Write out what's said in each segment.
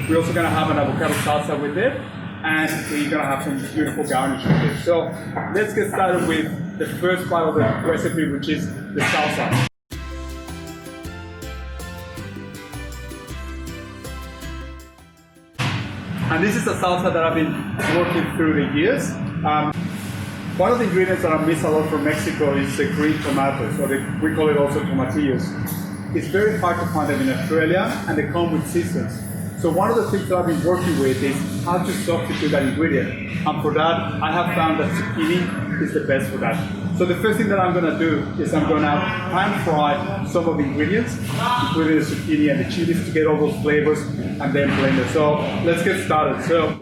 We're also gonna have an avocado salsa with it, and we're gonna have some beautiful garnish with it. So let's get started with the first part of the recipe, which is the salsa. And this is a salsa that I've been working through the years. One of the ingredients that I miss a lot from Mexico is the green tomatoes, or we call it also tomatillos. It's very hard to find them in Australia, and they come with seasons. So one of the things that I've been working with is how to substitute that ingredient. And for that, I have found that zucchini is the best for that. So the first thing that I'm gonna do is I'm gonna pan fry some of the ingredients, including the zucchini and the chilies, to get all those flavors, and then blend it. So let's get started. So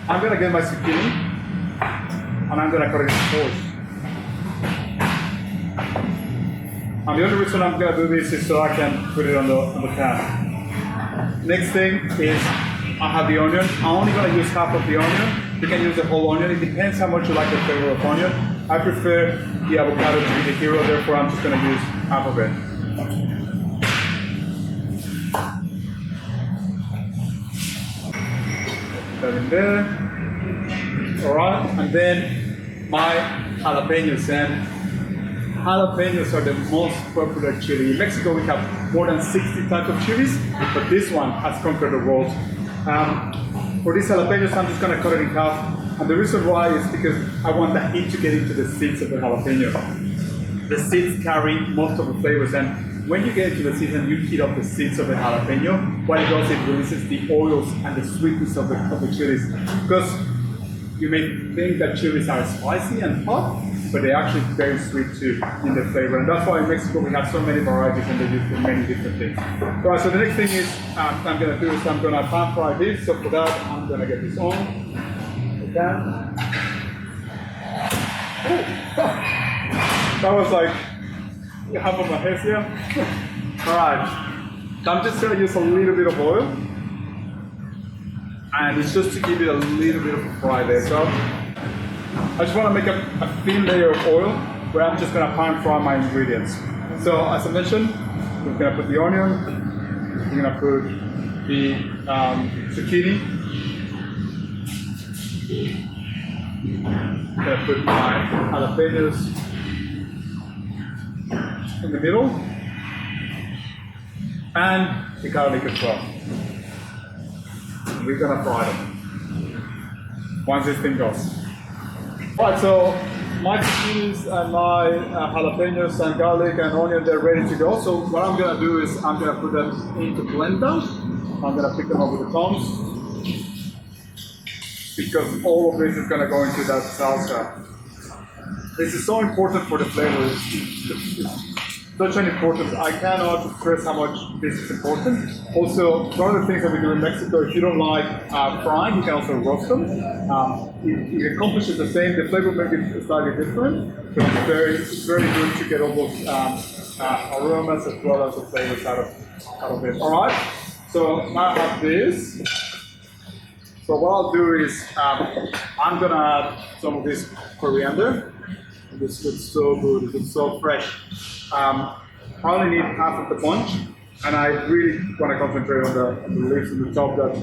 I'm gonna get my zucchini, and I'm gonna cut it in fours. And the only reason I'm gonna do this is so I can put it on the pan. Next thing is I have the onion. I'm only gonna use half of the onion. You can use the whole onion. It depends how much you like the flavor of onion. I prefer the avocado to be the hero, therefore I'm just gonna use half of it. Put that in there. Alright, and then my jalapenos. And jalapenos are the most popular chili. In Mexico we have more than 60 types of chilies, but this one has conquered the world. For these jalapenos, I'm just gonna cut it in half. And the reason why is because I want the heat to get into the seeds of the jalapeno. The seeds carry most of the flavors, and when you get into the seeds and you heat up the seeds of the jalapeno, what it does, it releases the oils and the sweetness of the chilies. Because you may think that chilies are spicy and hot, but they're actually very sweet too in the flavor. And that's why in Mexico we have so many varieties and they use for many different things. All right, so the next thing is I'm gonna do is I'm gonna pan fry this. So for that, I'm gonna get this on. That was like half of my head here. Alright, so I'm just going to use a little bit of oil, and it's just to give it a little bit of a fry there. So I just want to make a thin layer of oil where I'm just going to pan fry my ingredients. So as I mentioned, we're going to put the onion, we're going to put the zucchini, I'm going to put my jalapenos in the middle, and the garlic as well. We're going to fry them once this thing goes. Alright, so my zucchinis and my jalapenos and garlic and onion, they're ready to go. So what I'm going to do is I'm going to put them into blender. I'm going to pick them up with the tongs, because all of this is going to go into that salsa. This is so important for the flavor. It's such an importance. I cannot stress how much this is important. Also, one of the things that we do in Mexico, if you don't like frying, you can also roast them. It accomplishes the same. The flavor may be slightly different, but it's very good to get all those aromas as well as the flavors out of it. All right. So now I have this. So what I'll do is I'm gonna add some of this coriander. This looks so good, it looks so fresh. I only need half of the bunch, and I really want to concentrate on the leaves and the top that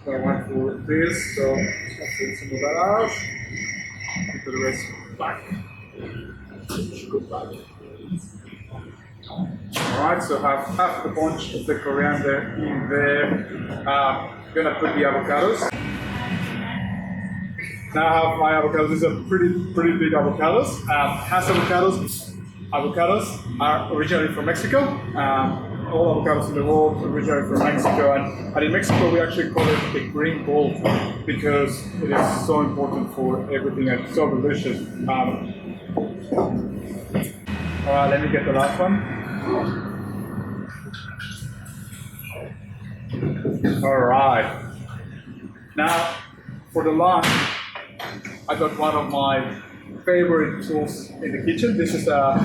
I want for this. So let's take some of that out. Put the rest back. Go back. Alright, so I have half the bunch of the coriander in there. I'm gonna put the avocados. Now I have my avocados. These are pretty big avocados. Hass avocados are originally from Mexico. All avocados in the world originally from Mexico, and in Mexico we actually call it the green gold because it is so important for everything and so delicious. Alright, let me get the last one. Alright. Now, for the lime, I got one of my favorite tools in the kitchen. This is a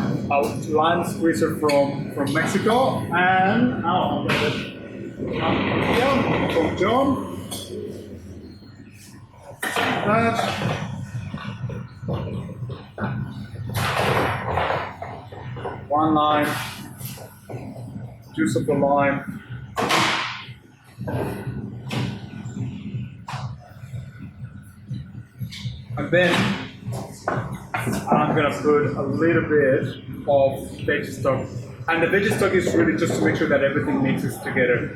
lime squeezer from Mexico, and I'll get it from John. That. One lime, juice of the lime, And then I'm gonna put a little bit of veggie stock. And the veggie stock is really just to make sure that everything mixes together.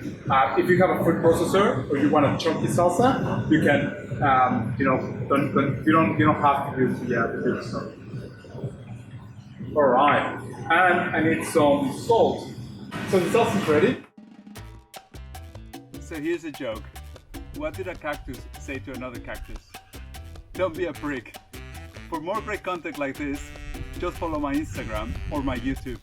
If you have a food processor or you want a chunky salsa, you can, you don't have to do the veggie stock. All right, and I need some salt. So the sauce is ready. So here's a joke. What did a cactus say to another cactus? Don't be a prick. For more great content like this, just follow my Instagram or my YouTube.